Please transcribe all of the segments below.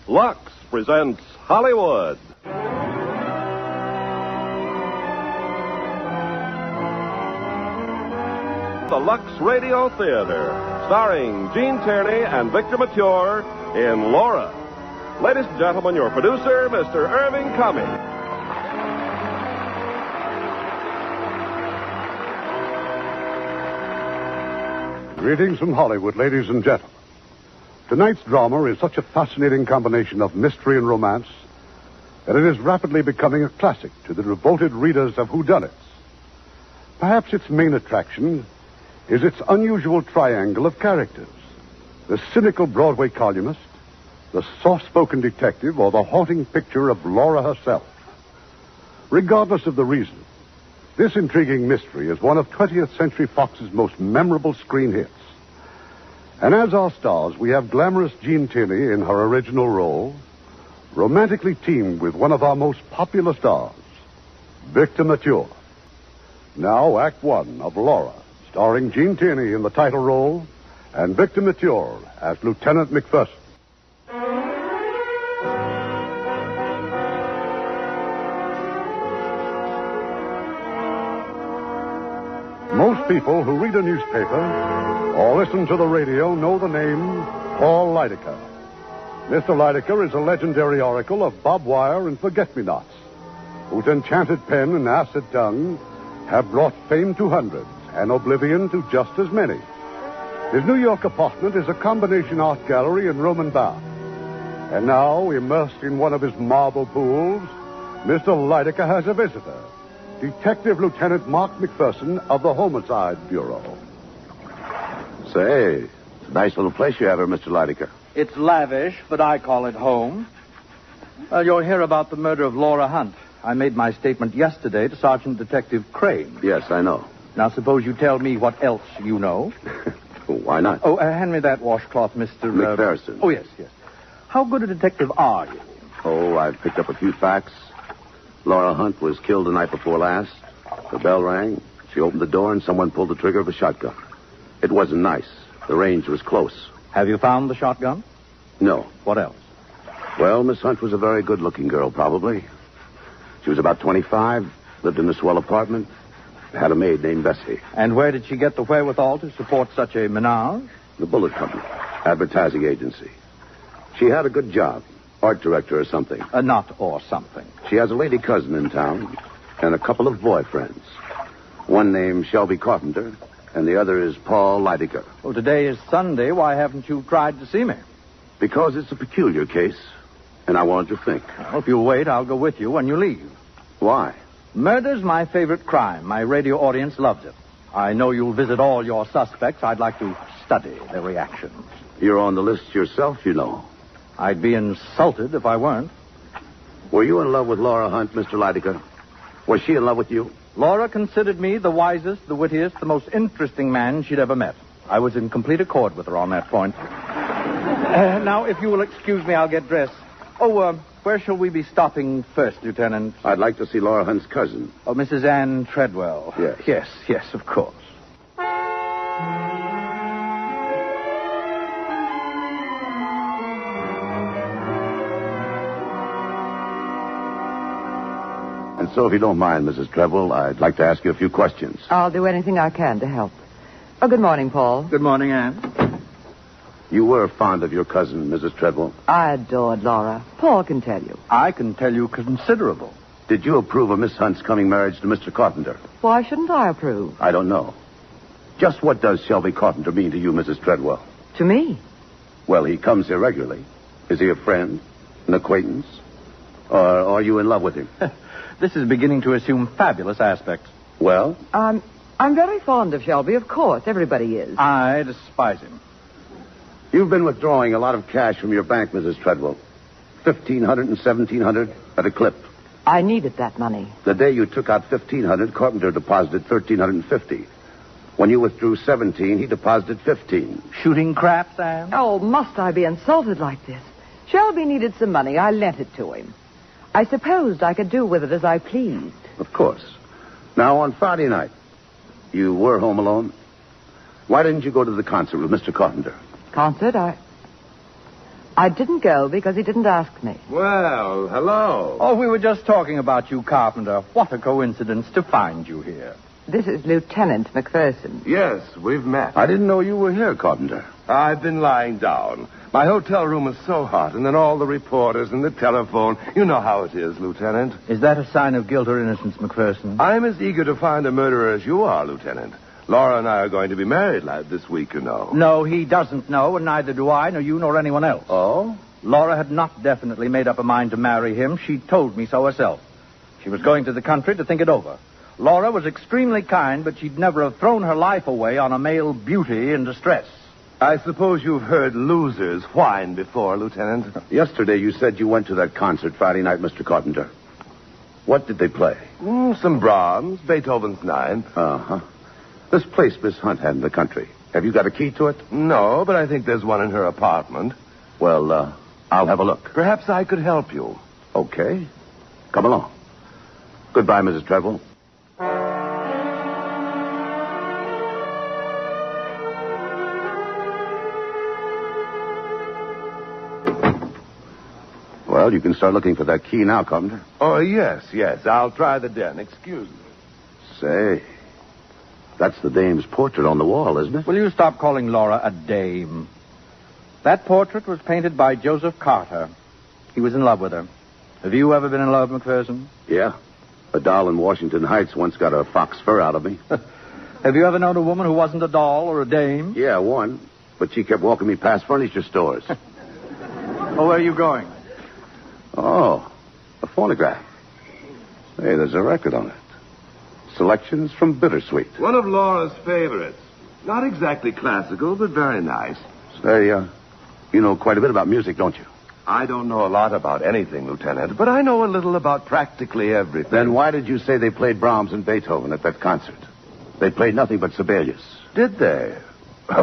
Lux presents Hollywood. The Lux Radio Theatre, starring Gene Tierney and Victor Mature in Laura. Ladies and gentlemen, your producer, Mr. Irving Cummings. Greetings from Hollywood, ladies and gentlemen. Tonight's drama is such a fascinating combination of mystery and romance that it is rapidly becoming a classic to the devoted readers of whodunits. Perhaps its main attraction is its unusual triangle of characters: the cynical Broadway columnist, the soft-spoken detective, or the haunting picture of Laura herself. Regardless of the reason, this intriguing mystery is one of 20th Century Fox's most memorable screen hits. And as our stars, we have glamorous Gene Tierney in her original role, romantically teamed with one of our most popular stars, Victor Mature. Now, Act One of Laura, starring Gene Tierney in the title role and Victor Mature as Lieutenant McPherson. Most people who read a newspaper or listen to the radio know the name Paul Lydecker. Mr. Lydecker is a legendary oracle of barbed wire and forget-me-nots, whose enchanted pen and acid tongue have brought fame to hundreds and oblivion to just as many. His New York apartment is a combination art gallery and Roman bath. And now, immersed in one of his marble pools, Mr. Lydecker has a visitor, Detective Lieutenant Mark McPherson of the Homicide Bureau. Say, it's a nice little place you have here, Mr. Lydecker. It's lavish, but I call it home. You'll hear about the murder of Laura Hunt. I made my statement yesterday to Sergeant Detective Crane. Yes, I know. Now, suppose you tell me what else you know. Why not? Oh, hand me that washcloth, Mr. McPherson. Oh, yes. How good a detective are you? Oh, I've picked up a few facts. Laura Hunt was killed the night before last. The bell rang. She opened the door and someone pulled the trigger of a shotgun. It wasn't nice. The range was close. Have you found the shotgun? No. What else? Well, Miss Hunt was a very good-looking girl, probably. She was about 25, lived in a swell apartment, had a maid named Bessie. And where did she get the wherewithal to support such a menage? The Bullet Company, advertising agency. She had a good job, art director or something. Not or something. She has a lady cousin in town and a couple of boyfriends. One named Shelby Carpenter, and the other is Paul Lydecker. Well, today is Sunday. Why haven't you tried to see me? Because it's a peculiar case, and I wanted to think. Well, if you'll wait, I'll go with you when you leave. Why? Murder's my favorite crime. My radio audience loves it. I know you'll visit all your suspects. I'd like to study their reactions. You're on the list yourself, you know. I'd be insulted if I weren't. Were you in love with Laura Hunt, Mr. Lydecker? Was she in love with you? Laura considered me the wisest, the wittiest, the most interesting man she'd ever met. I was in complete accord with her on that point. Now, if you will excuse me, I'll get dressed. Oh, where shall we be stopping first, Lieutenant? I'd like to see Laura Hunt's cousin. Oh, Mrs. Ann Treadwell. Yes. Yes, of course. And so, if you don't mind, Mrs. Treadwell, I'd like to ask you a few questions. I'll do anything I can to help. Oh, good morning, Paul. Good morning, Ann. You were fond of your cousin, Mrs. Treadwell. I adored Laura. Paul can tell you. I can tell you considerable. Did you approve of Miss Hunt's coming marriage to Mr. Carpenter? Why shouldn't I approve? I don't know. Just what does Shelby Carpenter mean to you, Mrs. Treadwell? To me? Well, he comes here regularly. Is he a friend? An acquaintance? Or are you in love with him? This is beginning to assume fabulous aspects. Well? I'm very fond of Shelby, of course. Everybody is. I despise him. You've been withdrawing a lot of cash from your bank, Mrs. Treadwell. $1,500 and $1,700 at a clip. I needed that money. The day you took out $1,500, Carpenter deposited $1,350. When you withdrew $17, he deposited $15. Shooting craps, Anne? Oh, must I be insulted like this? Shelby needed some money. I lent it to him. I supposed I could do with it as I pleased. Of course. Now, on Friday night, you were home alone. Why didn't you go to the concert with Mr. Carpenter? Concert? I didn't go because he didn't ask me. Well, hello. Oh, we were just talking about you, Carpenter. What a coincidence to find you here. This is Lieutenant McPherson. Yes, we've met. I didn't know you were here, Carpenter. I've been lying down. My hotel room is so hot, and then all the reporters and the telephone. You know how it is, Lieutenant. Is that a sign of guilt or innocence, McPherson? I'm as eager to find a murderer as you are, Lieutenant. Laura and I are going to be married this week, you know. No, he doesn't know, and neither do I, nor you, nor anyone else. Oh? Laura had not definitely made up her mind to marry him. She told me so herself. She was going to the country to think it over. Laura was extremely kind, but she'd never have thrown her life away on a male beauty in distress. I suppose you've heard losers whine before, Lieutenant. Yesterday you said you went to that concert Friday night, Mr. Carpenter. What did they play? Some Brahms, Beethoven's 9. Uh-huh. This place Miss Hunt had in the country. Have you got a key to it? No, but I think there's one in her apartment. Well, I'll have a look. Perhaps I could help you. Okay. Come along. Goodbye, Mrs. Trevel. Well, you can start looking for that key now, Carpenter. Oh, yes. I'll try the den. Excuse me. Say, that's the dame's portrait on the wall, isn't it? Will you stop calling Laura a dame? That portrait was painted by Joseph Carter. He was in love with her. Have you ever been in love, McPherson? Yeah. A doll in Washington Heights once got a fox fur out of me. Have you ever known a woman who wasn't a doll or a dame? Yeah, one. But she kept walking me past furniture stores. Oh, where are you going? Oh, a phonograph. Hey, there's a record on it. Selections from Bittersweet. One of Laura's favorites. Not exactly classical, but very nice. Say, you know quite a bit about music, don't you? I don't know a lot about anything, Lieutenant, but I know a little about practically everything. Then why did you say they played Brahms and Beethoven at that concert? They played nothing but Sibelius. Did they?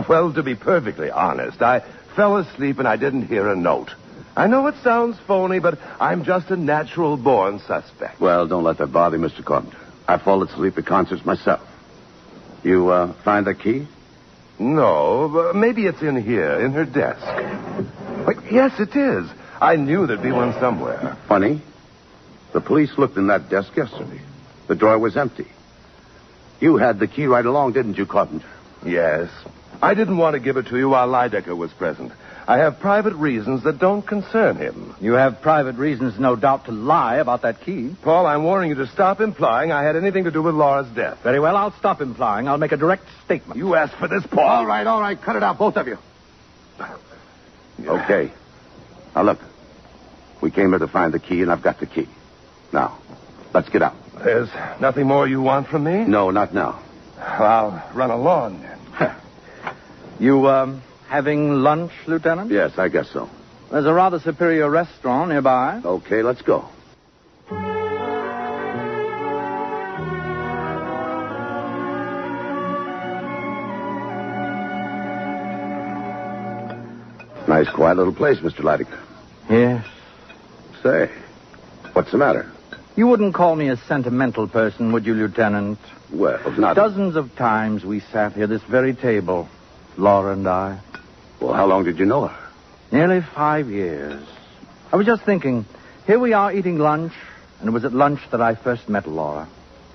Well, to be perfectly honest, I fell asleep and I didn't hear a note. I know it sounds phony, but I'm just a natural-born suspect. Well, don't let that bother you, Mr. Carpenter. I fall asleep at concerts myself. You, find the key? No, but maybe it's in here, in her desk. But yes, it is. I knew there'd be one somewhere. Funny. The police looked in that desk yesterday. The drawer was empty. You had the key right along, didn't you, Carpenter? Yes. I didn't want to give it to you while Lydecker was present. I have private reasons that don't concern him. You have private reasons, no doubt, to lie about that key. Paul, I'm warning you to stop implying I had anything to do with Laura's death. Very well, I'll stop implying. I'll make a direct statement. You asked for this, Paul. All right. Cut it out, both of you. Okay. Now, look. We came here to find the key, and I've got the key. Now, let's get out. There's nothing more you want from me? No, not now. I'll run along, then. You, having lunch, Lieutenant? Yes, I guess so. There's a rather superior restaurant nearby. Okay, let's go. Nice, quiet little place, Mr. Lydecker. Yes. Say, what's the matter? You wouldn't call me a sentimental person, would you, Lieutenant? Well, not... Dozens of times we sat here, this very table, Laura and I. Well, how long did you know her? Nearly 5 years. I was just thinking, here we are eating lunch, and it was at lunch that I first met Laura.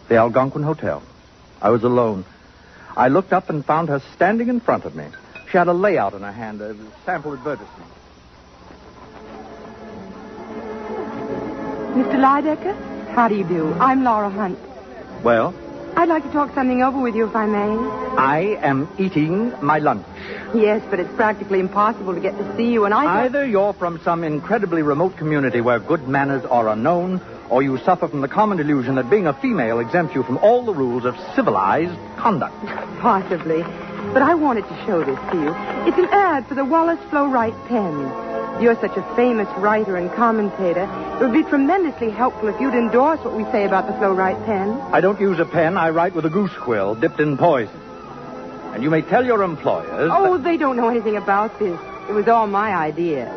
The Algonquin Hotel. I was alone. I looked up and found her standing in front of me. She had a layout in her hand, a sample advertisement. Mr. Lydecker, how do you do? I'm Laura Hunt. Well? I'd like to talk something over with you, if I may. I am eating my lunch. Yes, but it's practically impossible to get to see you, and Either you're from some incredibly remote community where good manners are unknown, or you suffer from the common delusion that being a female exempts you from all the rules of civilized conduct. Possibly. But I wanted to show this to you. It's an ad for the Wallace Flow-Write pen. You're such a famous writer and commentator. It would be tremendously helpful if you'd endorse what we say about the Flow-Write pen. I don't use a pen. I write with a goose quill dipped in poison. And you may tell your employers... Oh, they don't know anything about this. It was all my idea.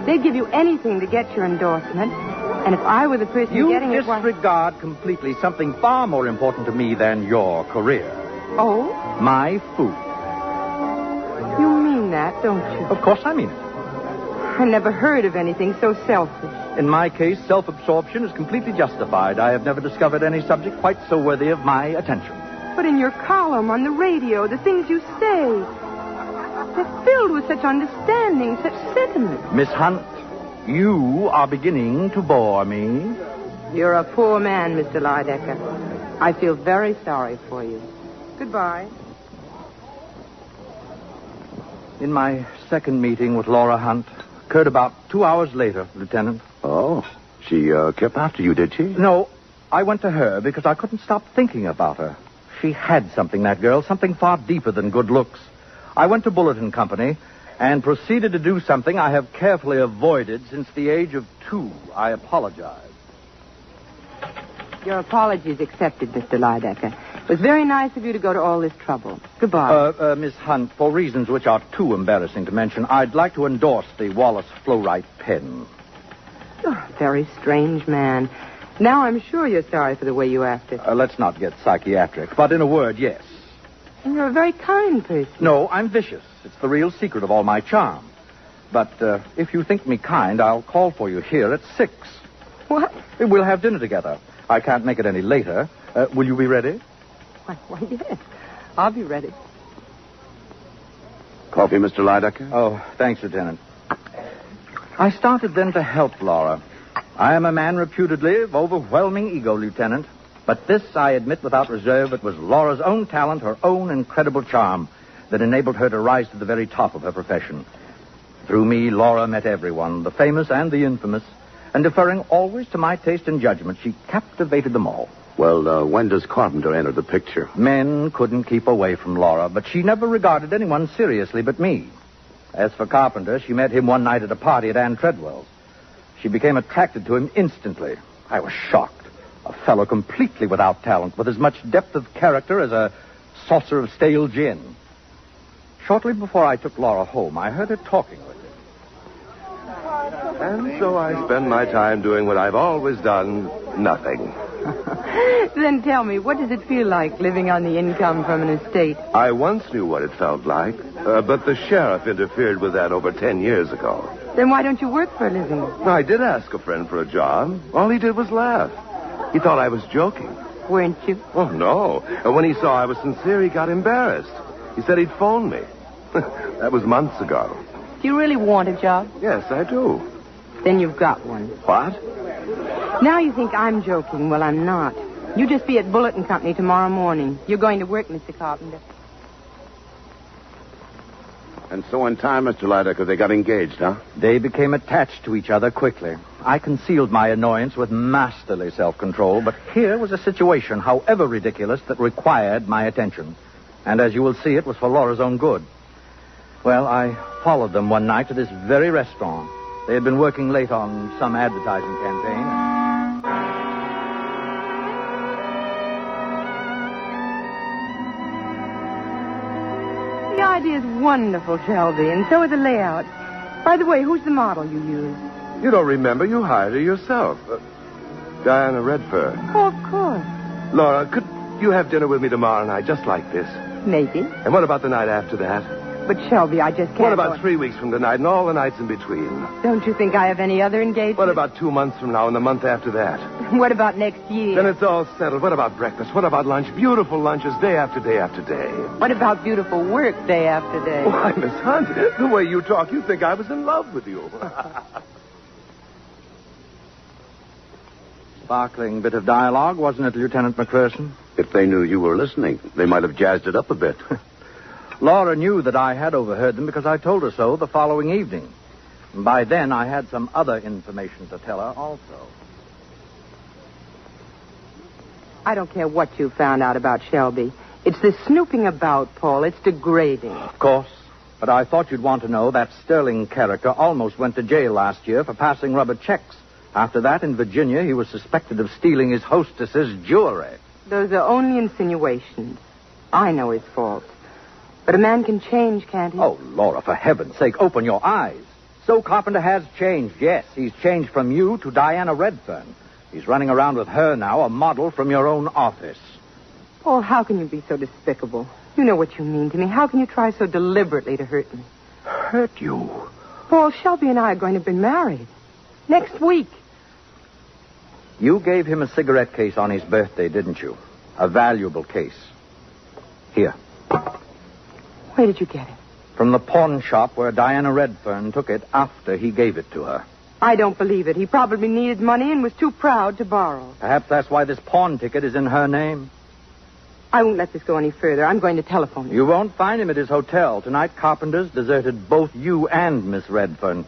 They'd give you anything to get your endorsement. And if I were the person getting it... You disregard completely something far more important to me than your career. Oh? My food. You mean that, don't you? Of course I mean it. I never heard of anything so selfish. In my case, self-absorption is completely justified. I have never discovered any subject quite so worthy of my attention. But in your column, on the radio, the things you say, they're filled with such understanding, such sentiment. Miss Hunt, you are beginning to bore me. You're a poor man, Mr. Lydecker. I feel very sorry for you. Goodbye. In my second meeting with Laura Hunt, occurred about 2 hours later, Lieutenant. Oh, she kept after you, did she? No, I went to her because I couldn't stop thinking about her. She had something, that girl, something far deeper than good looks. I went to Bulletin Company and proceeded to do something I have carefully avoided since the age of 2. I apologize. Your apologies accepted, Mr. Lydecker. It was very nice of you to go to all this trouble. Goodbye. Miss Hunt, for reasons which are too embarrassing to mention, I'd like to endorse the Wallace Flowright pen. Oh, very strange man. Now I'm sure you're sorry for the way you acted. Let's not get psychiatric, but in a word, yes. And you're a very kind person. No, I'm vicious. It's the real secret of all my charm. But if you think me kind, I'll call for you here at 6. What? We'll have dinner together. I can't make it any later. Will you be ready? Why, yes. I'll be ready. Coffee, Mr. Lydecker? Oh, thanks, Lieutenant. I started then to help Laura. I am a man reputedly of overwhelming ego, Lieutenant. But this, I admit without reserve, it was Laura's own talent, her own incredible charm, that enabled her to rise to the very top of her profession. Through me, Laura met everyone, the famous and the infamous, and deferring always to my taste and judgment, she captivated them all. Well, when does Carpenter enter the picture? Men couldn't keep away from Laura, but she never regarded anyone seriously but me. As for Carpenter, she met him one night at a party at Ann Treadwell's. She became attracted to him instantly. I was shocked. A fellow completely without talent, with as much depth of character as a saucer of stale gin. Shortly before I took Laura home, I heard her talking with him. And so I spend my time doing what I've always done, nothing. Then tell me, what does it feel like living on the income from an estate? I once knew what it felt like, but the sheriff interfered with that over 10 years ago. Then why don't you work for a living? I did ask a friend for a job. All he did was laugh. He thought I was joking. Weren't you? Oh, no. And when he saw I was sincere, he got embarrassed. He said he'd phone me. That was months ago. Do you really want a job? Yes, I do. Then you've got one. What? Now you think I'm joking. Well, I'm not. You just be at Bulletin Company tomorrow morning. You're going to work, Mr. Carpenter. And so in time, Mr. Lydecker, they got engaged, huh? They became attached to each other quickly. I concealed my annoyance with masterly self-control, but here was a situation, however ridiculous, that required my attention. And as you will see, it was for Laura's own good. Well, I followed them one night to this very restaurant. They had been working late on some advertising campaign. The idea is wonderful, Shelby, and so are the layouts. By the way, who's the model you use? You don't remember. You hired her yourself. Diana Redfern. Oh, of course. Laura, could you have dinner with me tomorrow night, just like this? Maybe. And what about the night after that? But, Shelby, I just can't... What about 3 weeks from tonight and all the nights in between? Don't you think I have any other engagements? What about 2 months from now and the month after that? What about next year? Then it's all settled. What about breakfast? What about lunch? Beautiful lunches day after day after day. What about beautiful work day after day? Why, Miss Hunt, the way you talk, you'd think I was in love with you. Sparkling bit of dialogue, wasn't it, Lieutenant McPherson? If they knew you were listening, they might have jazzed it up a bit. Laura knew that I had overheard them because I told her so the following evening. And by then, I had some other information to tell her also. I don't care what you found out about Shelby. It's this snooping about, Paul. It's degrading. Of course. But I thought you'd want to know that sterling character almost went to jail last year for passing rubber checks. After that, in Virginia, he was suspected of stealing his hostess's jewelry. Those are only insinuations. I know his fault. But a man can change, can't he? Oh, Laura, for heaven's sake, open your eyes. So Carpenter has changed, yes. He's changed from you to Diana Redfern. He's running around with her now, a model from your own office. Paul, how can you be so despicable? You know what you mean to me. How can you try so deliberately to hurt me? Hurt you? Paul, Shelby and I are going to be married. Next week. You gave him a cigarette case on his birthday, didn't you? A valuable case. Here. Where did you get it? From the pawn shop where Diana Redfern took it after he gave it to her. I don't believe it. He probably needed money and was too proud to borrow. Perhaps that's why this pawn ticket is in her name. I won't let this go any further. I'm going to telephone him. You won't find him at his hotel. Tonight, Carpenter's deserted both you and Miss Redfern.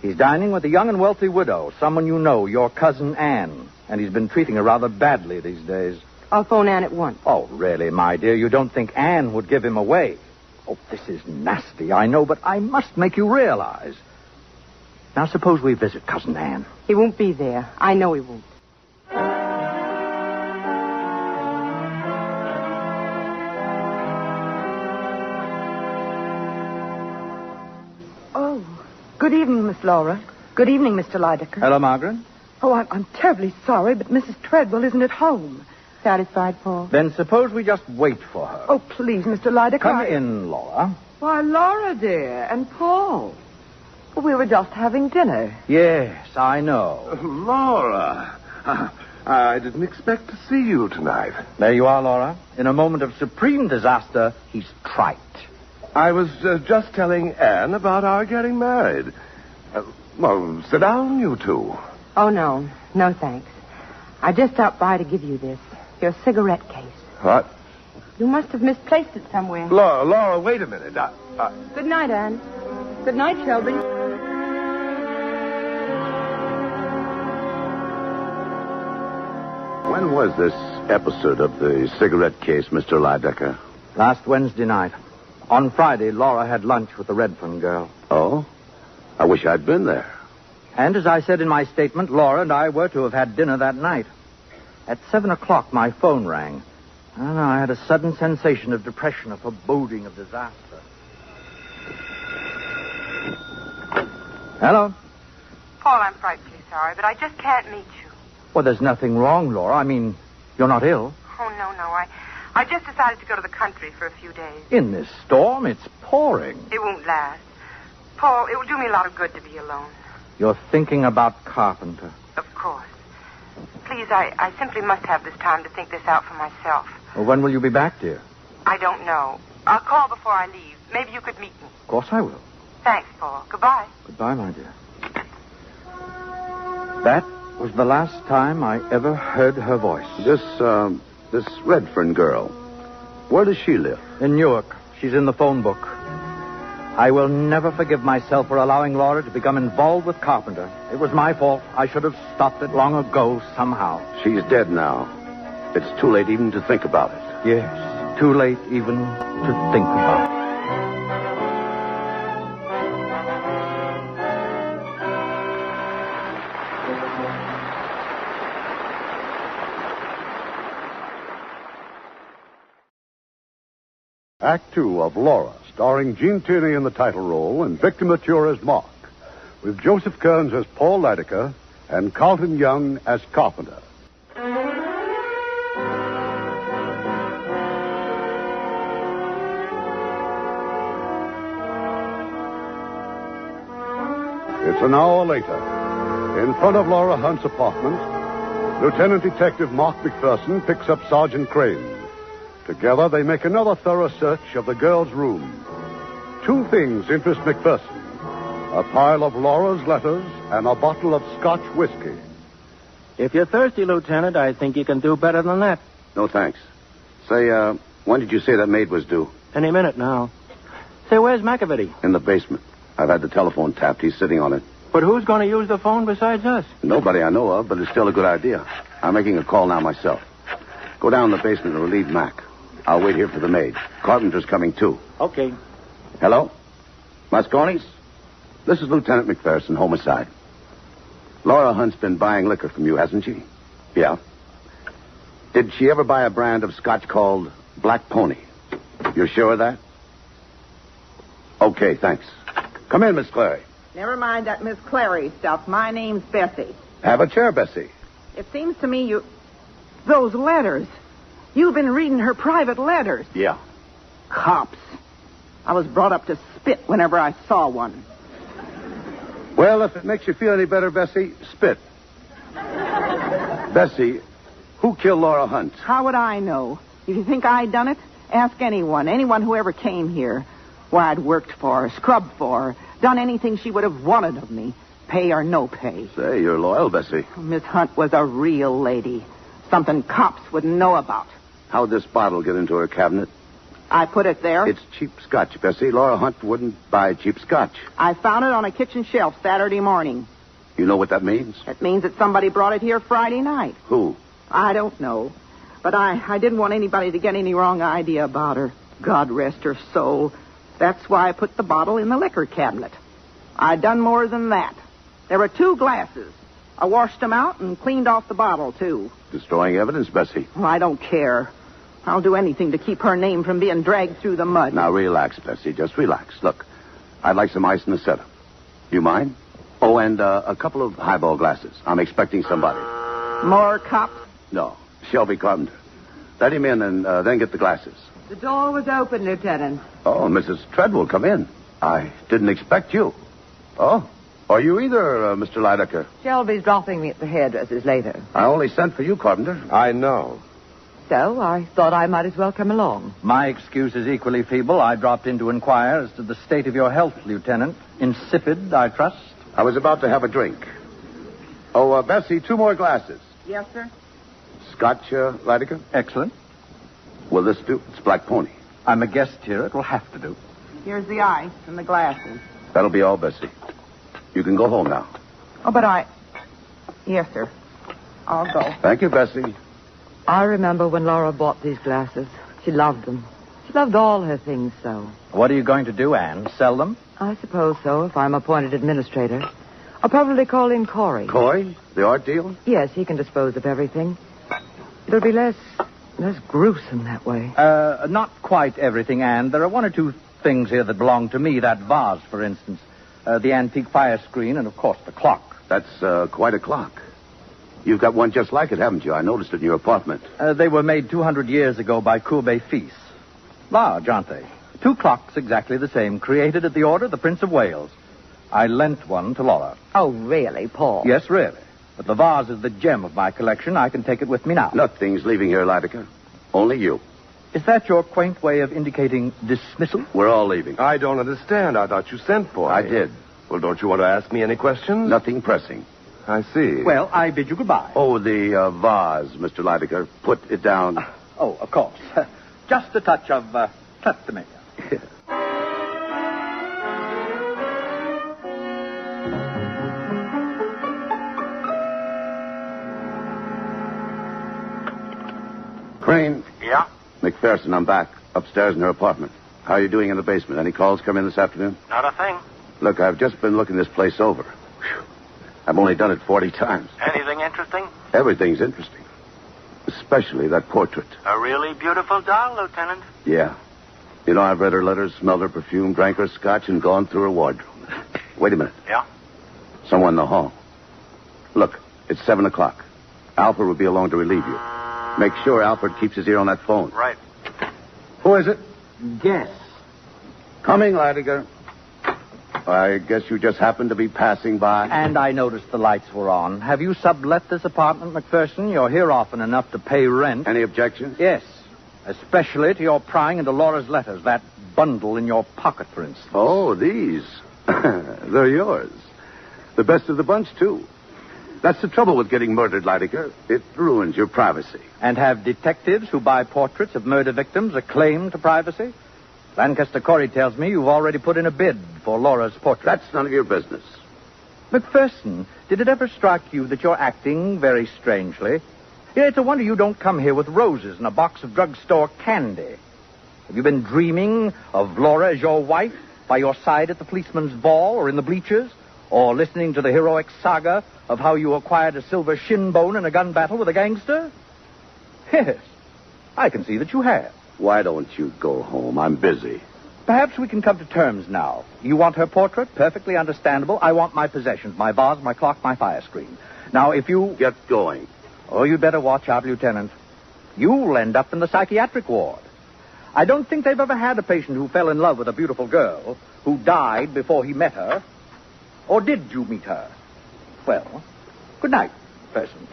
He's dining with a young and wealthy widow, someone you know, your cousin Anne. And he's been treating her rather badly these days. I'll phone Anne at once. Oh, really, my dear? You don't think Anne would give him away? Oh, this is nasty, I know, but I must make you realize. Now, suppose we visit Cousin Anne. He won't be there. I know he won't. Oh, good evening, Miss Laura. Good evening, Mr. Lydecker. Hello, Margaret. Oh, I'm terribly sorry, but Mrs. Treadwell isn't at home. Satisfied, Paul? Then suppose we just wait for her. Oh, please, Mr. Lydecker. Come in, Laura. Why, Laura, dear, and Paul. We were just having dinner. Yes, I know. Laura, I didn't expect to see you tonight. There you are, Laura. In a moment of supreme disaster, he's trite. I was just telling Anne about our getting married. Well, sit down, you two. Oh, no. No, thanks. I just stopped by to give you this. Your cigarette case. What? You must have misplaced it somewhere. Laura, wait a minute. Good night, Anne. Good night, Shelby. When was this episode of the cigarette case, Mr. Lydecker? Last Wednesday night. On Friday, Laura had lunch with the Redfern girl. Oh? I wish I'd been there. And as I said in my statement, Laura and I were to have had dinner that night. At 7 o'clock, my phone rang. I don't know, I had a sudden sensation of depression, a foreboding of disaster. Hello? Paul, I'm frightfully sorry, but I just can't meet you. Well, there's nothing wrong, Laura. I mean, you're not ill. Oh, no. I just decided to go to the country for a few days. In this storm, it's pouring. It won't last. Paul, it will do me a lot of good to be alone. You're thinking about Carpenter. Of course. Please, I simply must have this time to think this out for myself. Well, when will you be back, dear? I don't know. I'll call before I leave. Maybe you could meet me. Of course I will. Thanks, Paul. Goodbye. Goodbye, my dear. That was the last time I ever heard her voice. This Redfern girl, where does she live? In Newark. She's in the phone book. I will never forgive myself for allowing Laura to become involved with Carpenter. It was my fault. I should have stopped it long ago somehow. She's dead now. It's too late even to think about it. Yes, too late even to think about it. Act 2 of Laura, starring Gene Tierney in the title role and Victor Mature as Mark, with Joseph Kearns as Paul Lydecker and Carlton Young as Carpenter. It's an hour later. In front of Laura Hunt's apartment, Lieutenant Detective Mark McPherson picks up Sergeant Crane. Together, they make another thorough search of the girl's room. Two things interest McPherson: a pile of Laura's letters and a bottle of Scotch whiskey. If you're thirsty, Lieutenant, I think you can do better than that. No, thanks. Say, when did you say that maid was due? Any minute now. Say, where's McAvity? In the basement. I've had the telephone tapped. He's sitting on it. But who's going to use the phone besides us? Nobody I know of, but it's still a good idea. I'm making a call now myself. Go down in the basement and relieve Mac. I'll wait here for the maid. Carpenter's coming, too. Okay. Hello? Moscone's? This is Lieutenant McPherson, homicide. Laura Hunt's been buying liquor from you, hasn't she? Yeah. Did she ever buy a brand of Scotch called Black Pony? You're sure of that? Okay, thanks. Come in, Miss Clary. Never mind that Miss Clary stuff. My name's Bessie. Have a chair, Bessie. It seems to me those letters. You've been reading her private letters. Well, if it makes you feel any better, Bessie, spit. Bessie, who killed Laura Hunt? How would I know? If you think I done it, ask anyone who ever came here. Why, I'd worked for her, scrubbed for her, done anything she would have wanted of me, pay or no pay. Say, you're loyal, Bessie. Miss Hunt was a real lady. Something cops wouldn't know about. How'd this bottle get into her cabinet? I put it there. It's cheap scotch, Bessie. Laura Hunt wouldn't buy cheap scotch. I found it on a kitchen shelf Saturday morning. You know what that means? It means that somebody brought it here Friday night. Who? I don't know. But I didn't want anybody to get any wrong idea about her. God rest her soul. That's why I put the bottle in the liquor cabinet. I done more than that. There were 2 glasses. I washed them out and cleaned off the bottle, too. Destroying evidence, Bessie. Well, I don't care. I'll do anything to keep her name from being dragged through the mud. Now, relax, Bessie. Just relax. Look, I'd like some ice in the cellar. You mind? Oh, and a couple of highball glasses. I'm expecting somebody. More cops? No, Shelby Carpenter. Let him in and then get the glasses. The door was open, Lieutenant. Oh, Mrs. Treadwell, come in. I didn't expect you. Oh, are you either, Mr. Lydecker? Shelby's dropping me at the hairdresser's later. I only sent for you, Carpenter. I know. So I thought I might as well come along. My excuse is equally feeble. I dropped in to inquire as to the state of your health, Lieutenant. Insipid, I trust. I was about to have a drink. Oh, Bessie, 2 more glasses. Yes, sir. Scotch, Lydecker? Excellent. Will this do? It's Black Pony. I'm a guest here. It will have to do. Here's the ice and the glasses. That'll be all, Bessie. You can go home now. Oh, but Yes, sir. I'll go. Thank you, Bessie. I remember when Laura bought these glasses. She loved them. She loved all her things so. What are you going to do, Anne? Sell them? I suppose so, if I'm appointed administrator. I'll probably call in Corey. Coy? The art deal? Yes, he can dispose of everything. It'll be less gruesome that way. Not quite everything, Anne. There are 1 or 2 things here that belong to me. That vase, for instance. The antique fire screen and, of course, the clock. That's quite a clock. You've got one just like it, haven't you? I noticed it in your apartment. They were made 200 years ago by Courbet Fils. Large, aren't they? 2 clocks exactly the same, created at the order of the Prince of Wales. I lent one to Laura. Oh, really, Paul? Yes, really. But the vase is the gem of my collection. I can take it with me now. Nothing's leaving here, Lydecker. Only you. Is that your quaint way of indicating dismissal? We're all leaving. I don't understand. I thought you sent for me. I did. Well, don't you want to ask me any questions? Nothing pressing. I see. Well, I bid you goodbye. Oh, the vase, Mr. Lydecker. Put it down. Oh, of course. Just a touch of kleptomania. Crane. Yeah? McPherson, I'm back. Upstairs in her apartment. How are you doing in the basement? Any calls come in this afternoon? Not a thing. Look, I've just been looking this place over. Whew. I've only done it 40 times. Anything interesting? Everything's interesting. Especially that portrait. A really beautiful doll, Lieutenant. Yeah. You know, I've read her letters, smelled her perfume, drank her scotch, and gone through her wardrobe. Wait a minute. Yeah? Someone in the hall. Look, it's 7 o'clock. Alfred will be along to relieve you. Make sure Alfred keeps his ear on that phone. Right. Who is it? Guess. Coming, Lydecker. I guess you just happened to be passing by. And I noticed the lights were on. Have you sublet this apartment, McPherson? You're here often enough to pay rent. Any objections? Yes. Especially to your prying into Laura's letters. That bundle in your pocket, for instance. Oh, these. They're yours. The best of the bunch, too. That's the trouble with getting murdered, Lydecker. It ruins your privacy. And have detectives who buy portraits of murder victims a claim to privacy? Lancaster Corey tells me you've already put in a bid for Laura's portrait. That's none of your business. McPherson, did it ever strike you that you're acting very strangely? Yeah, it's a wonder you don't come here with roses and a box of drugstore candy. Have you been dreaming of Laura as your wife, by your side at the policeman's ball or in the bleachers? Or listening to the heroic saga of how you acquired a silver shin bone in a gun battle with a gangster? Yes, I can see that you have. Why don't you go home? I'm busy. Perhaps we can come to terms now. You want her portrait? Perfectly understandable. I want my possessions, my vase, my clock, my fire screen. Now, if you... Get going. Oh, you'd better watch out, Lieutenant. You'll end up in the psychiatric ward. I don't think they've ever had a patient who fell in love with a beautiful girl, who died before he met her. Or did you meet her? Well, good night, Person.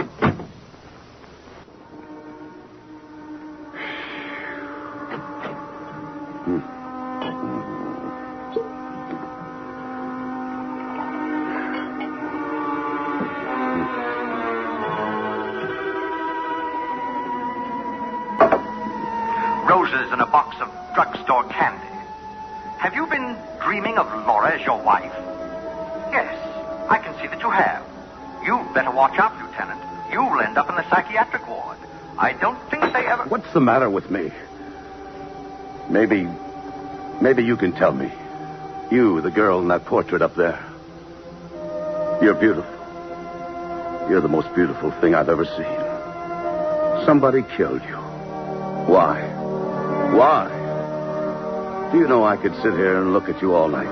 Roses in a box of drugstore candy. Have you been dreaming of Laura as your wife? Yes, I can see that you have. You'd better watch out, Lieutenant. You'll end up in the psychiatric ward. I don't think they ever... What's the matter with me? Maybe you can tell me. You, the girl in that portrait up there. You're beautiful. You're the most beautiful thing I've ever seen. Somebody killed you. Why? Why? Do you know I could sit here and look at you all night?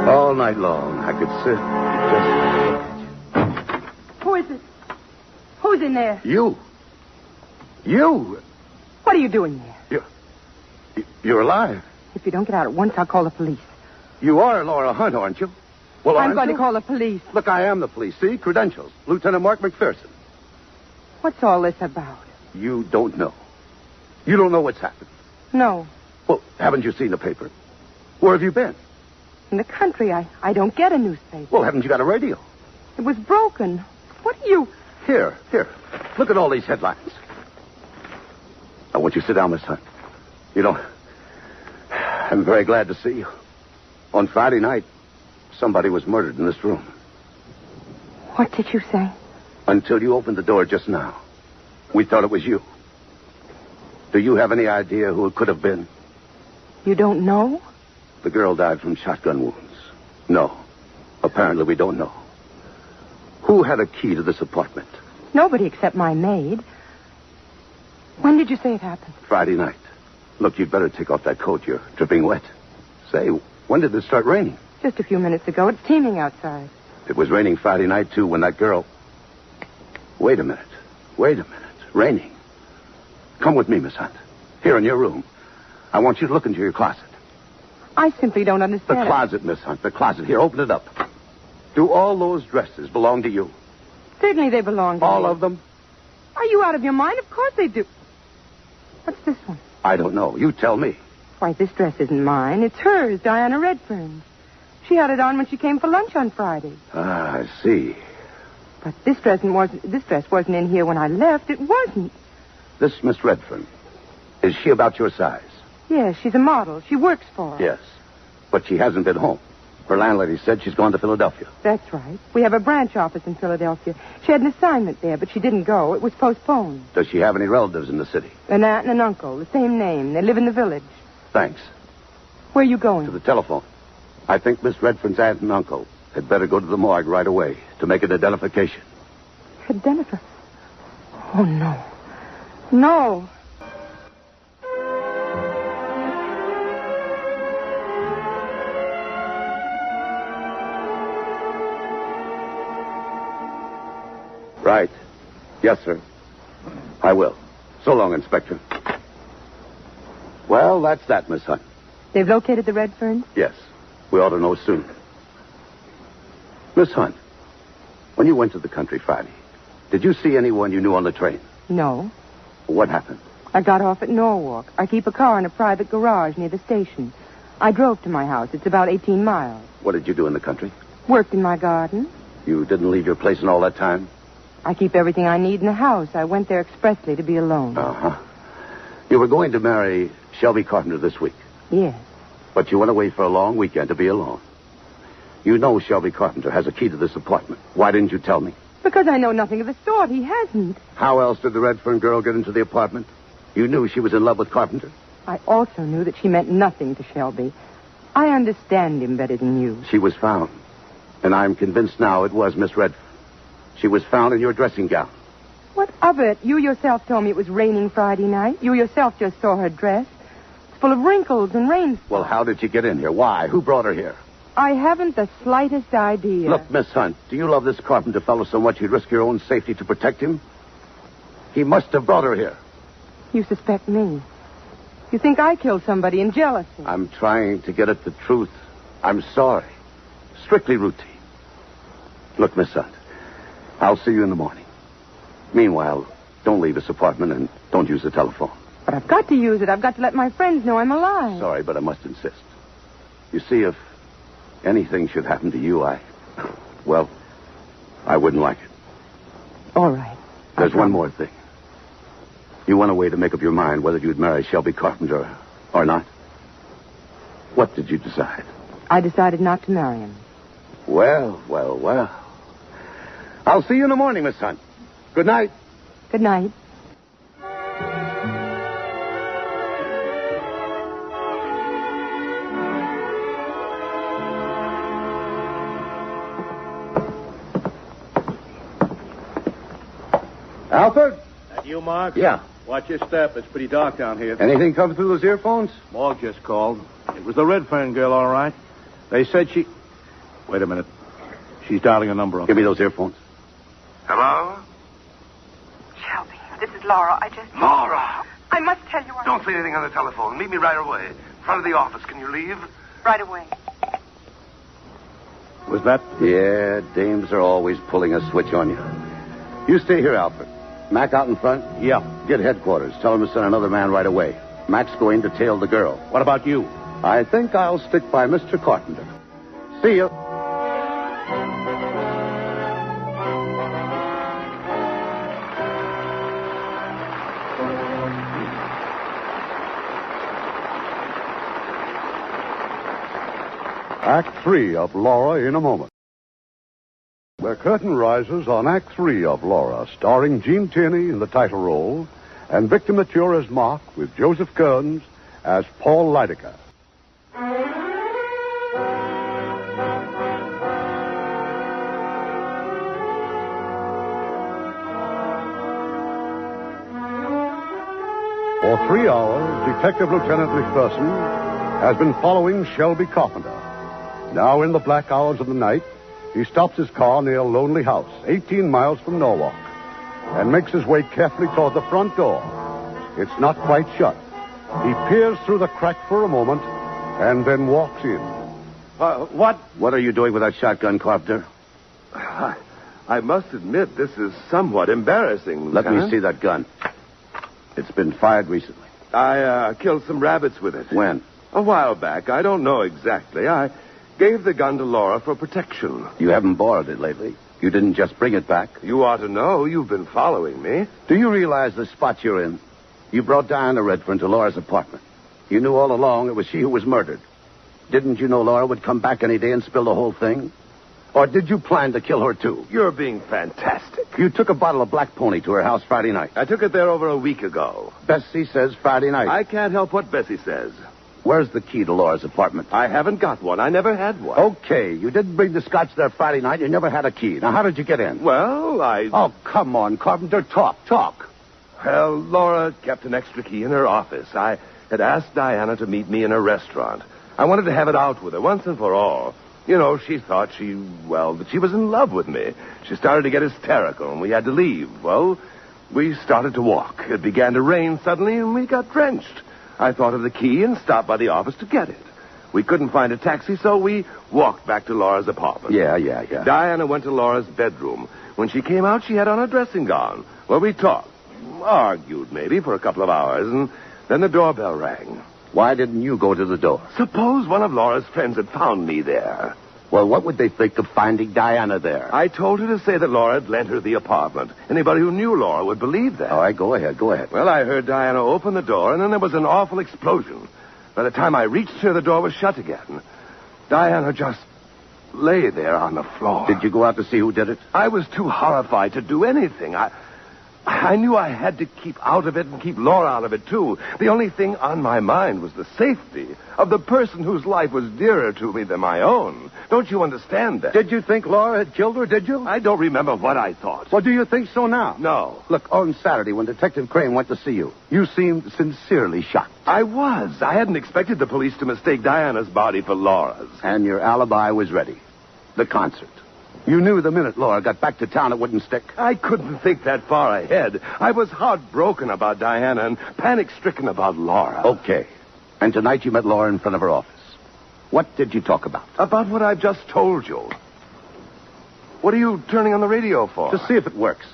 All night long, I could sit and just look at you. Who is it? Who's in there? You. What are you doing there? You're alive. If you don't get out at once, I'll call the police. You are Laura Hunt, aren't you? Well, I'm going to call the police. Look, I am the police. See? Credentials. Lieutenant Mark McPherson. What's all this about? You don't know. You don't know what's happened. No. Well, haven't you seen the paper? Where have you been? In the country. I don't get a newspaper. Well, haven't you got a radio? It was broken. What are you... Here. Look at all these headlines. I want you to sit down, Miss Hunt. You know, I'm very glad to see you. On Friday night, somebody was murdered in this room. What did you say? Until you opened the door just now, we thought it was you. Do you have any idea who it could have been? You don't know? The girl died from shotgun wounds. No. Apparently we don't know. Who had a key to this apartment? Nobody except my maid. When did you say it happened? Friday night. Look, you'd better take off that coat. You're dripping wet. Say, when did it start raining? Just a few minutes ago. It's teeming outside. It was raining Friday night, too, when that girl... Wait a minute. Raining. Come with me, Miss Hunt. Here in your room. I want you to look into your closet. I simply don't understand. The closet, Miss Hunt. The closet. Here, open it up. Do all those dresses belong to you? Certainly they belong to all me. Of them? Are you out of your mind? Of course they do. What's this one? I don't know. You tell me. Why, this dress isn't mine. It's hers, Diana Redfern's. She had it on when she came for lunch on Friday. Ah, I see. But this dress wasn't in here when I left. It wasn't. This Miss Redfern, is she about your size? Yes, she's a model. She works for us. Yes, but she hasn't been home. Her landlady said she's gone to Philadelphia. That's right. We have a branch office in Philadelphia. She had an assignment there, but she didn't go. It was postponed. Does she have any relatives in the city? An aunt and an uncle, the same name. They live in the village. Thanks. Where are you going? To the telephone. I think Miss Redfern's aunt and uncle had better go to the morgue right away to make an identification. Identification? Oh, no. No. Right. Yes, sir. I will. So long, Inspector. Well, that's that, Miss Hunt. They've located the Redferns? Yes. We ought to know soon. Miss Hunt, when you went to the country Friday, did you see anyone you knew on the train? No. What happened? I got off at Norwalk. I keep a car in a private garage near the station. I drove to my house. It's about 18 miles. What did you do in the country? Worked in my garden. You didn't leave your place in all that time? I keep everything I need in the house. I went there expressly to be alone. Uh-huh. You were going to marry Shelby Carpenter this week. Yes. But you went away for a long weekend to be alone. You know Shelby Carpenter has a key to this apartment. Why didn't you tell me? Because I know nothing of the sort. He hasn't. How else did the Redfern girl get into the apartment? You knew she was in love with Carpenter? I also knew that she meant nothing to Shelby. I understand him better than you. She was found. And I'm convinced now it was Miss Redfern. She was found in your dressing gown. What of it? You yourself told me it was raining Friday night. You yourself just saw her dress. It's full of wrinkles and rain. Well, how did she get in here? Why? Who brought her here? I haven't the slightest idea. Look, Miss Hunt, do you love this Carpenter fellow so much you'd risk your own safety to protect him? He must have brought her here. You suspect me. You think I killed somebody in jealousy. I'm trying to get at the truth. I'm sorry. Strictly routine. Look, Miss Hunt, I'll see you in the morning. Meanwhile, don't leave this apartment and don't use the telephone. But I've got to use it. I've got to let my friends know I'm alive. Sorry, but I must insist. You see, if anything should happen to you, I wouldn't like it. All right. There's one more thing. You went away to make up your mind whether you'd marry Shelby Carpenter or not. What did you decide? I decided not to marry him. Well. I'll see you in the morning, Miss Hunt. Good night. Good night. Alfred? That you, Mark? Yeah. Watch your step. It's pretty dark down here. Anything come through those earphones? Morgue just called. It was the Redfern girl, all right. They said she... Wait a minute. She's dialing a number. Give me those earphones. Hello? Shelby, this is Laura. Laura! I must tell you... Don't say anything on the telephone. Meet me right away. In front of the office. Can you leave? Right away. Was that... Yeah, dames are always pulling a switch on you. You stay here, Alfred. Mac out in front? Yeah. Get headquarters. Tell him to send another man right away. Mac's going to tail the girl. What about you? I think I'll stick by Mr. Carpenter. See you. Act 3 of Laura in a moment. The curtain rises on Act 3 of Laura, starring Gene Tierney in the title role and Victor Mature as Mark, with Joseph Kearns as Paul Lydecker. For 3 hours, Detective Lieutenant McPherson has been following Shelby Carpenter. Now, in the black hours of the night, he stops his car near a lonely house, 18 miles from Norwalk, and makes his way carefully toward the front door. It's not quite shut. He peers through the crack for a moment and then walks in. What? What are you doing with that shotgun, Carpenter? I must admit, this is somewhat embarrassing, Let Lieutenant. me see that gun. It's been fired recently. I killed some rabbits with it. When? A while back. I don't know exactly. I gave the gun to Laura for protection. You haven't borrowed it lately. You didn't just bring it back. You ought to know. You've been following me. Do you realize the spot you're in? You brought Diana Redfern to Laura's apartment. You knew all along it was she who was murdered. Didn't you know Laura would come back any day and spill the whole thing? Or did you plan to kill her, too? You're being fantastic. You took a bottle of Black Pony to her house Friday night. I took it there over a week ago. Bessie says Friday night. I can't help what Bessie says. Where's the key to Laura's apartment? I haven't got one. I never had one. Okay, you didn't bring the scotch there Friday night. You never had a key. Now, how did you get in? Well, Oh, come on, Carpenter. Talk. Well, Laura kept an extra key in her office. I had asked Diana to meet me in a restaurant. I wanted to have it out with her once and for all. You know, she thought that she was in love with me. She started to get hysterical, and we had to leave. Well, we started to walk. It began to rain suddenly, and we got drenched. I thought of the key and stopped by the office to get it. We couldn't find a taxi, so we walked back to Laura's apartment. Yeah. Diana went to Laura's bedroom. When she came out, she had on a dressing gown. Well, we talked. Argued, maybe, for a couple of hours, and then the doorbell rang. Why didn't you go to the door? Suppose one of Laura's friends had found me there. Well, what would they think of finding Diana there? I told her to say that Laura had lent her the apartment. Anybody who knew Laura would believe that. All right, go ahead. Well, I heard Diana open the door, and then there was an awful explosion. By the time I reached her, the door was shut again. Diana just lay there on the floor. Did you go out to see who did it? I was too horrified to do anything. I knew I had to keep out of it and keep Laura out of it, too. The only thing on my mind was the safety of the person whose life was dearer to me than my own. Don't you understand that? Did you think Laura had killed her, did you? I don't remember what I thought. Well, do you think so now? No. Look, on Saturday when Detective Crane went to see you, you seemed sincerely shocked. I was. I hadn't expected the police to mistake Diana's body for Laura's. And your alibi was ready. The concert. You knew the minute Laura got back to town it wouldn't stick. I couldn't think that far ahead. I was heartbroken about Diana and panic-stricken about Laura. Okay. And tonight you met Laura in front of her office. What did you talk about? About what I've just told you. What are you turning on the radio for? To see if it works.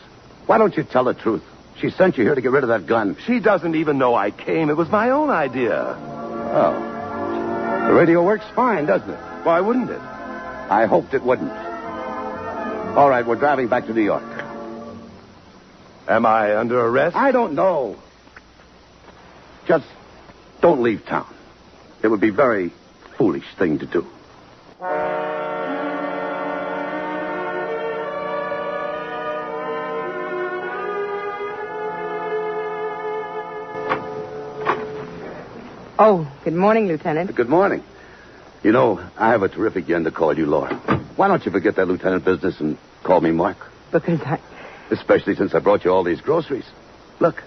Why don't you tell the truth? She sent you here to get rid of that gun. She doesn't even know I came. It was my own idea. Oh. The radio works fine, doesn't it? Why wouldn't it? I hoped it wouldn't. All right, we're driving back to New York. Am I under arrest? I don't know. Just don't leave town. It would be a very foolish thing to do. Oh, good morning, Lieutenant. Good morning. You know, I have a terrific yen to call you Laura. Why don't you forget that lieutenant business and call me Mark? Because I... Especially since I brought you all these groceries. Look,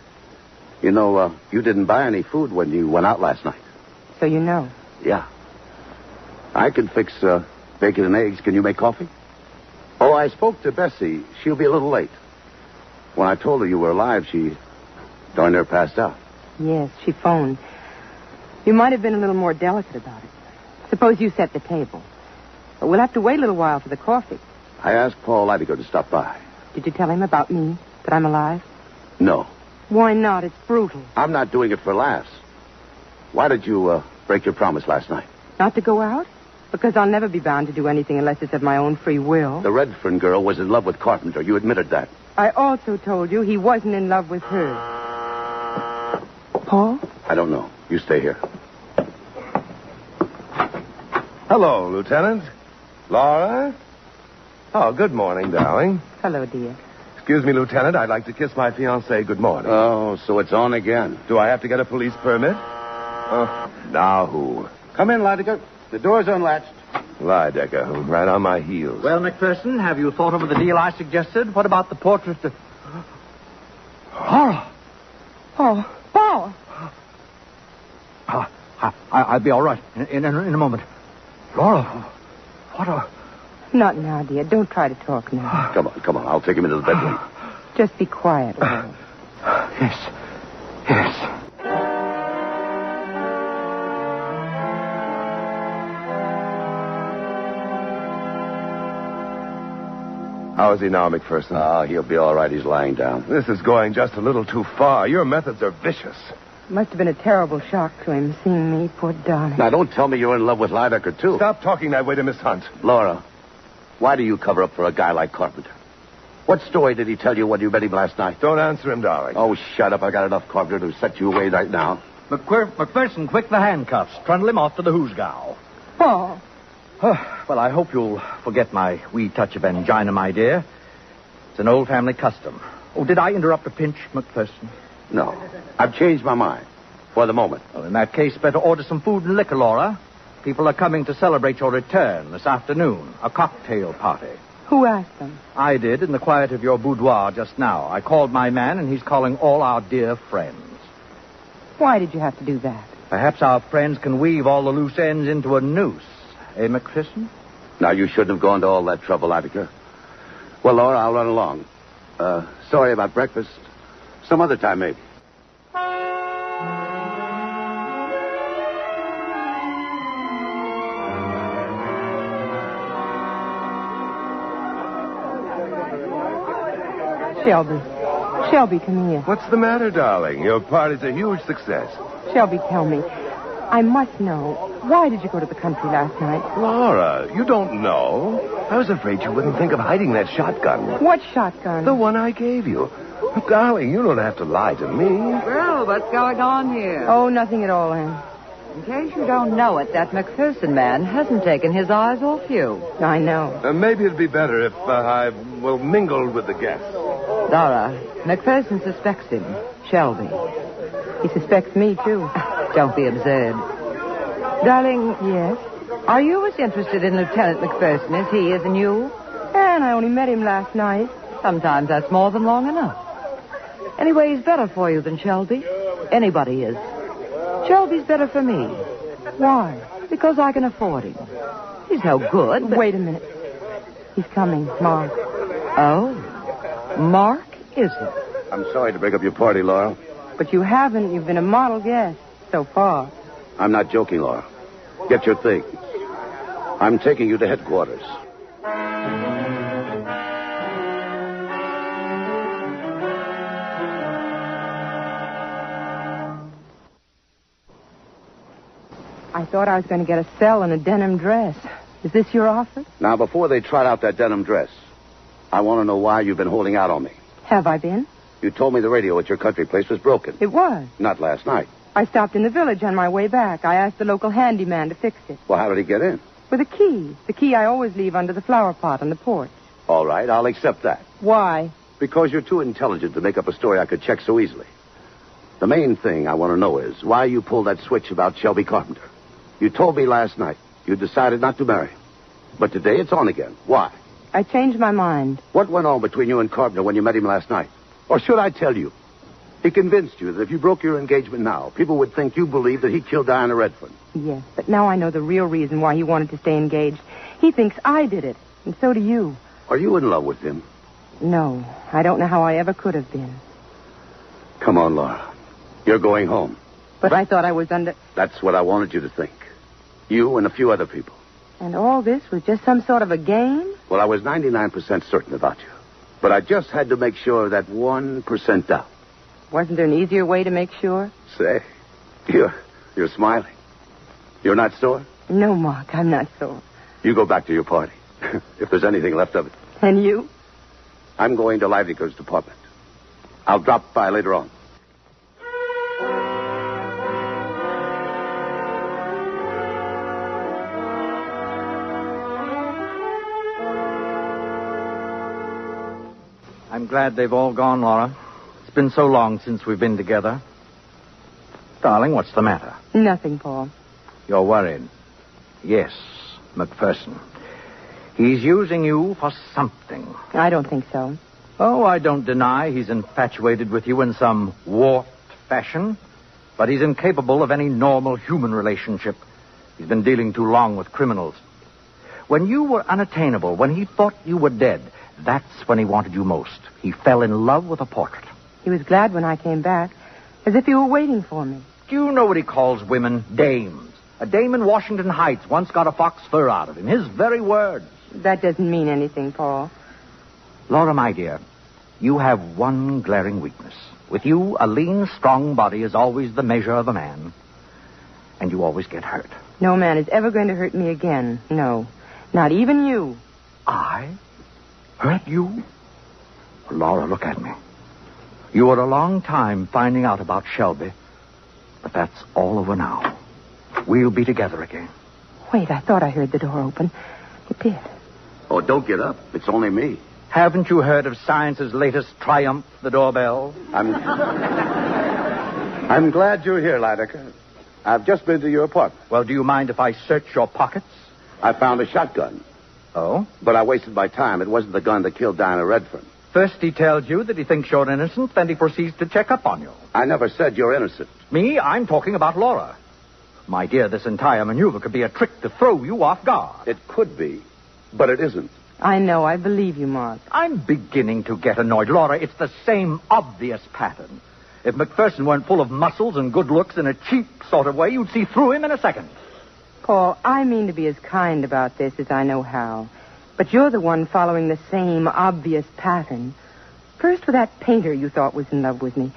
you know, you didn't buy any food when you went out last night. So you know. Yeah. I can fix bacon and eggs. Can you make coffee? Oh, I spoke to Bessie. She'll be a little late. When I told her you were alive, she darn near passed out. Yes, she phoned. You might have been a little more delicate about it. Suppose you set the table. But we'll have to wait a little while for the coffee. I asked Paul Leidiger to stop by. Did you tell him about me? That I'm alive? No. Why not? It's brutal. I'm not doing it for laughs. Why did you break your promise last night? Not to go out? Because I'll never be bound to do anything unless it's of my own free will. The Redfern girl was in love with Carpenter. You admitted that. I also told you he wasn't in love with her. Paul? I don't know. You stay here. Hello, Lieutenant. Laura? Oh, good morning, darling. Hello, dear. Excuse me, Lieutenant. I'd like to kiss my fiancée good morning. Oh, so it's on again. Do I have to get a police permit? Now who? Come in, Leidiger. The door's unlatched. Leidiger, who? Right on my heels. Well, McPherson, have you thought over the deal I suggested? What about the portrait of... Laura! Oh, Paul! I'll be all right in a moment. Laura, what a... Not now, dear. Don't try to talk now. Come on. I'll take him into the bedroom. Just be quiet. Yes. How is he now, McPherson? Oh, he'll be all right. He's lying down. This is going just a little too far. Your methods are vicious. Must have been a terrible shock to him, seeing me, poor darling. Now, don't tell me you're in love with Leidiger, too. Stop talking that way to Miss Hunt. Laura, why do you cover up for a guy like Carpenter? What story did he tell you when you met him last night? Don't answer him, darling. Oh, shut up. I got enough Carpenter to set you away right now. McPherson, quick the handcuffs. Trundle him off to the hoosgow. Paul. Well, I hope you'll forget my wee touch of angina, my dear. It's an old family custom. Oh, did I interrupt a pinch, McPherson? No. I've changed my mind. For the moment. Well, in that case, better order some food and liquor, Laura. People are coming to celebrate your return this afternoon. A cocktail party. Who asked them? I did, in the quiet of your boudoir just now. I called my man, and he's calling all our dear friends. Why did you have to do that? Perhaps our friends can weave all the loose ends into a noose. Eh, McPherson? Now, you shouldn't have gone to all that trouble, Leidiger. Well, Laura, I'll run along. Sorry about breakfast. Some other time, maybe. Shelby, come here. What's the matter, darling? Your party's a huge success. Shelby, tell me. I must know. Why did you go to the country last night? Laura, you don't know. I was afraid you wouldn't think of hiding that shotgun. What shotgun? The one I gave you. Darling, you don't have to lie to me. Well, what's going on here? Oh, nothing at all, Anne. In case you don't know it, that McPherson man hasn't taken his eyes off you. I know. Maybe it'd be better if I, mingled with the guests. Dora, McPherson suspects him. Shelby. He suspects me, too. Don't be absurd. Darling, yes? Are you as interested in Lieutenant McPherson as he is in you? Anne, I only met him last night. Sometimes that's more than long enough. Anyway, he's better for you than Shelby. Anybody is. Shelby's better for me. Why? Because I can afford him. He's no good, but... Wait a minute. He's coming, Mark. Oh? Mark, is it? I'm sorry to break up your party, Laura. But you haven't. You've been a model guest so far. I'm not joking, Laura. Get your things. I'm taking you to headquarters. I thought I was going to get a cell in a denim dress. Is this your office? Now, before they trot out that denim dress, I want to know why you've been holding out on me. Have I been? You told me the radio at your country place was broken. It was. Not last night. I stopped in the village on my way back. I asked the local handyman to fix it. Well, how did he get in? With a key. The key I always leave under the flower pot on the porch. All right, I'll accept that. Why? Because you're too intelligent to make up a story I could check so easily. The main thing I want to know is why you pulled that switch about Shelby Carpenter. You told me last night you decided not to marry him. But today it's on again. Why? I changed my mind. What went on between you and Carpenter when you met him last night? Or should I tell you? He convinced you that if you broke your engagement now, people would think you believed that he killed Diana Redfern. Yes, but now I know the real reason why he wanted to stay engaged. He thinks I did it, and so do you. Are you in love with him? No, I don't know how I ever could have been. Come on, Laura. You're going home. But I thought I was under... That's what I wanted you to think. You and a few other people. And all this was just some sort of a game? Well, I was 99% certain about you. But I just had to make sure that 1% doubt. Wasn't there an easier way to make sure? Say, you're smiling. You're not sore? No, Mark, I'm not sore. You go back to your party, if there's anything left of it. And you? I'm going to Livelygood's department. I'll drop by later on. I'm glad they've all gone, Laura. It's been so long since we've been together. Darling, what's the matter? Nothing, Paul. You're worried. Yes, McPherson. He's using you for something. I don't think so. Oh, I don't deny he's infatuated with you in some warped fashion, but he's incapable of any normal human relationship. He's been dealing too long with criminals. When you were unattainable, when he thought you were dead, that's when he wanted you most. He fell in love with a portrait. He was glad when I came back, as if he were waiting for me. Do you know what he calls women? Dames. A dame in Washington Heights once got a fox fur out of him. His very words. That doesn't mean anything, Paul. Laura, my dear, you have one glaring weakness. With you, a lean, strong body is always the measure of a man. And you always get hurt. No man is ever going to hurt me again. No. Not even you. I? Hurt you? Laura, look at me. You were a long time finding out about Shelby, but that's all over now. We'll be together again. Wait, I thought I heard the door open. It did. Oh, don't get up. It's only me. Haven't you heard of science's latest triumph, the doorbell? I'm glad you're here, Lydecker. I've just been to your apartment. Well, do you mind if I search your pockets? I found a shotgun. Oh? But I wasted my time. It wasn't the gun that killed Diana Redfern. First he tells you that he thinks you're innocent, then he proceeds to check up on you. I never said you're innocent. Me? I'm talking about Laura. My dear, this entire maneuver could be a trick to throw you off guard. It could be, but it isn't. I know. I believe you, Mark. I'm beginning to get annoyed. Laura, it's the same obvious pattern. If McPherson weren't full of muscles and good looks in a cheap sort of way, you'd see through him in a second. Paul, I mean to be as kind about this as I know how. But you're the one following the same obvious pattern. First with that painter you thought was in love with me.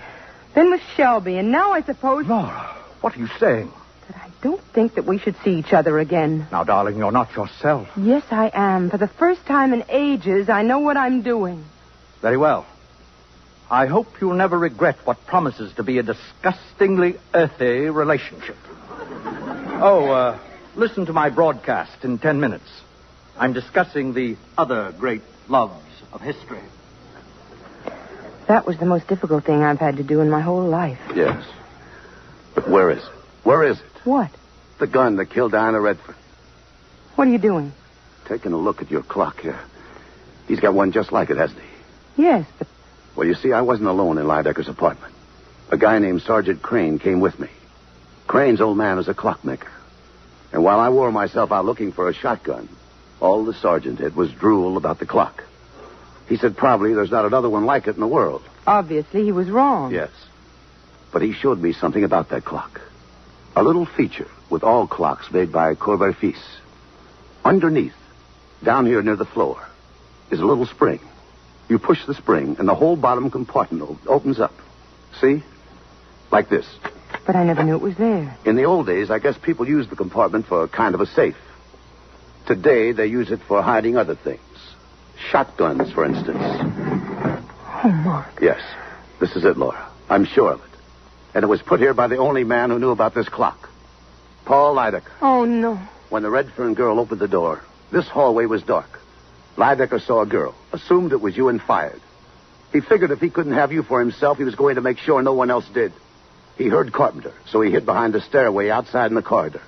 Then with Shelby, and now I suppose... Laura, what are you saying? That I don't think that we should see each other again. Now, darling, you're not yourself. Yes, I am. For the first time in ages, I know what I'm doing. Very well. I hope you'll never regret what promises to be a disgustingly earthy relationship. Listen to my broadcast in 10 minutes. I'm discussing the other great loves of history. That was the most difficult thing I've had to do in my whole life. Yes. But where is it? Where is it? What? The gun that killed Diana Redfern. What are you doing? Taking a look at your clock here. He's got one just like it, hasn't he? Yes, but... Well, you see, I wasn't alone in Lydecker's apartment. A guy named Sergeant Crane came with me. Crane's old man is a clockmaker. And while I wore myself out looking for a shotgun, all the sergeant did was drool about the clock. He said probably there's not another one like it in the world. Obviously, he was wrong. Yes. But he showed me something about that clock. A little feature with all clocks made by Corber Fils. Underneath, down here near the floor, is a little spring. You push the spring, and the whole bottom compartment opens up. See? Like this. But I never knew it was there. In the old days, I guess people used the compartment for kind of a safe. Today, they use it for hiding other things. Shotguns, for instance. Oh, Mark. Yes. This is it, Laura. I'm sure of it. And it was put here by the only man who knew about this clock. Paul Lydecker. Oh, no. When the Redfern girl opened the door, this hallway was dark. Lydecker saw a girl, assumed it was you, and fired. He figured if he couldn't have you for himself, he was going to make sure no one else did. He heard Carpenter, so he hid behind the stairway outside in the corridor.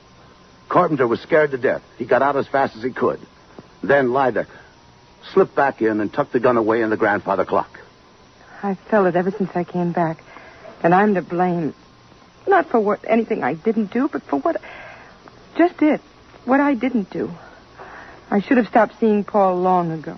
Carpenter was scared to death. He got out as fast as he could. Then Lydecker slipped back in and tucked the gun away in the grandfather clock. I've felt it ever since I came back. And I'm to blame. Not for anything I didn't do, but for what... Just it. What I didn't do. I should have stopped seeing Paul long ago.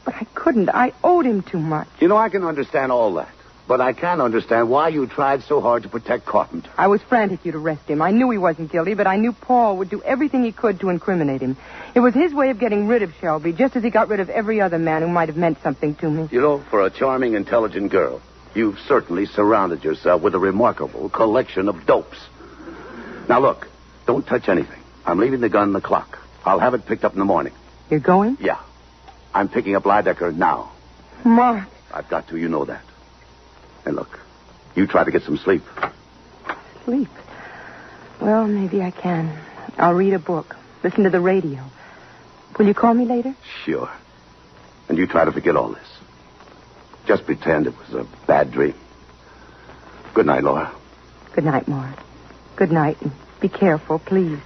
But I couldn't. I owed him too much. You know, I can understand all that. But I can't understand why you tried so hard to protect Carpenter. I was frantic you'd arrest him. I knew he wasn't guilty, but I knew Paul would do everything he could to incriminate him. It was his way of getting rid of Shelby, just as he got rid of every other man who might have meant something to me. You know, for a charming, intelligent girl, you've certainly surrounded yourself with a remarkable collection of dopes. Now, look, don't touch anything. I'm leaving the gun in the clock. I'll have it picked up in the morning. You're going? Yeah. I'm picking up Lydecker now. Mark. I've got to, you know that. And look, you try to get some sleep. Sleep? Well, maybe I can. I'll read a book, listen to the radio. Will you call me later? Sure. And you try to forget all this. Just pretend it was a bad dream. Good night, Laura. Good night, Mark. Good night, and be careful, please.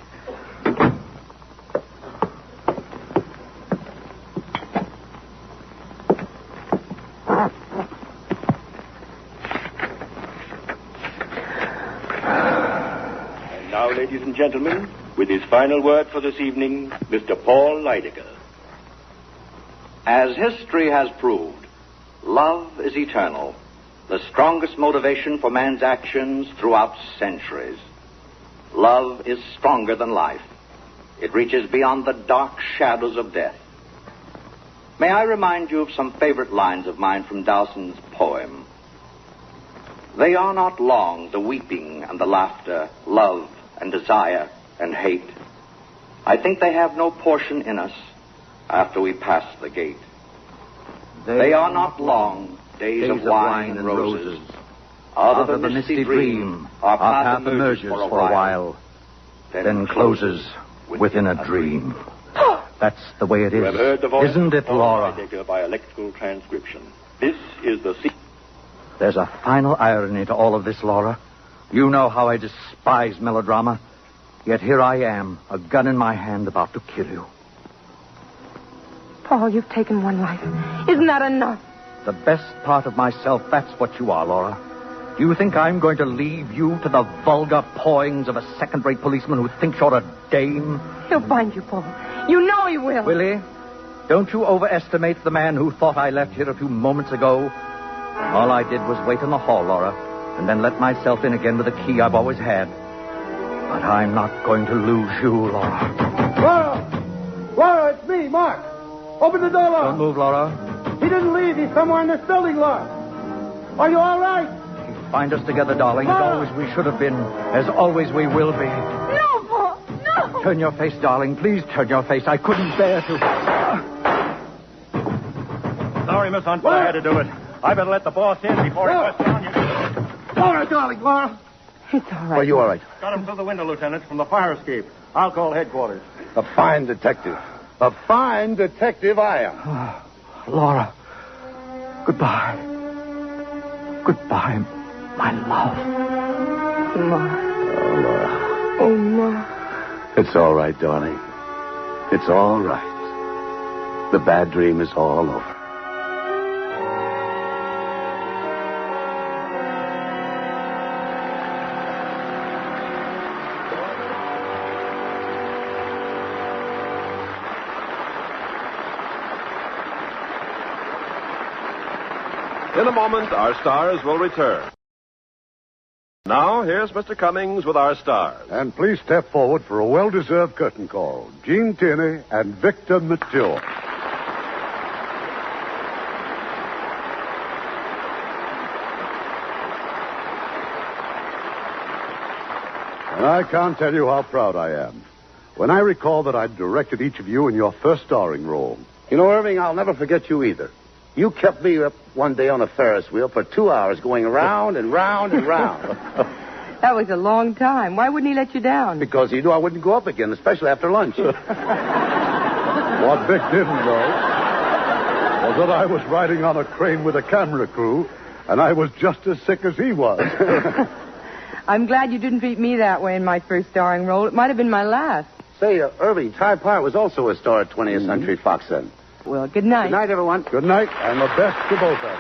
Ladies and gentlemen, with his final word for this evening, Mr. Paul Lydecker. As history has proved, love is eternal, the strongest motivation for man's actions throughout centuries. Love is stronger than life. It reaches beyond the dark shadows of death. May I remind you of some favorite lines of mine from Dowson's poem? They are not long, the weeping and the laughter, love and desire and hate. I think they have no portion in us after we pass the gate. They are not long, days of wine and roses. Out of the misty dream, our path emerges for a while, then closes within a dream. That's the way it is. You have heard the voice Isn't it, of Laura? Lydecker by electrical transcription. This is the... There's a final irony to all of this, Laura. You know how I despise melodrama. Yet here I am, a gun in my hand, about to kill you. Paul, you've taken one life. Isn't that enough? The best part of myself, that's what you are, Laura. Do you think I'm going to leave you to the vulgar pawings of a second-rate policeman who thinks you're a dame? He'll find you, Paul. You know he will. Will he? Don't you overestimate the man who thought I left here a few moments ago. All I did was wait in the hall, Laura, and then let myself in again with a key I've always had. But I'm not going to lose you, Laura. Laura! Laura, it's me, Mark. Open the door, Laura. Don't move, Laura. He didn't leave. He's somewhere in this building, Laura. Are you all right? Find us together, darling. As always we should have been. As always we will be. No, Paul. No. Turn your face, darling. Please turn your face. I couldn't bear to. Sorry, Miss Hunt, but I had to do it. I better let the boss in before he busts down you. Laura, darling, Laura. It's all right. Are you all right? Got him through the window, Lieutenant, from the fire escape. I'll call headquarters. A fine detective. A fine detective I am. Laura. Goodbye. Goodbye, my love. Mark. Oh, Laura. Oh, Mark. It's all right, darling. It's all right. The bad dream is all over. In a moment, our stars will return. Now, here's Mr. Cummings with our stars. And please step forward for a well-deserved curtain call. Gene Tierney and Victor Mature. And I can't tell you how proud I am when I recall that I'd directed each of you in your first starring role. You know, Irving, I'll never forget you either. You kept me up one day on a Ferris wheel for 2 hours going round and round and round. That was a long time. Why wouldn't he let you down? Because he knew I wouldn't go up again, especially after lunch. What Vic didn't know was that I was riding on a crane with a camera crew, and I was just as sick as he was. I'm glad you didn't treat me that way in my first starring role. It might have been my last. Say, Irving, Ty Parr was also a star at 20th Century Fox then. Well, good night. Good night, everyone. Good night, and the best to both of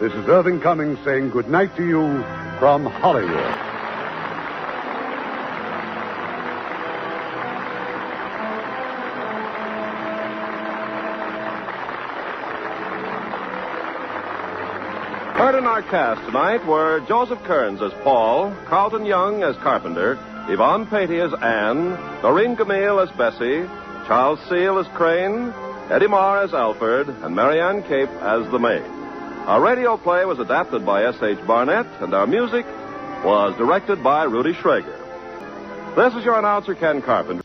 you. This is Irving Cummings saying good night to you from Hollywood. Heard in our cast tonight were Joseph Kearns as Paul, Carlton Young as Carpenter, Yvonne Patey as Anne, Noreen Camille as Bessie, Charles Seal as Crane, Eddie Marr as Alfred, and Marianne Cape as the maid. Our radio play was adapted by S.H. Barnett, and our music was directed by Rudy Schrager. This is your announcer, Ken Carpenter.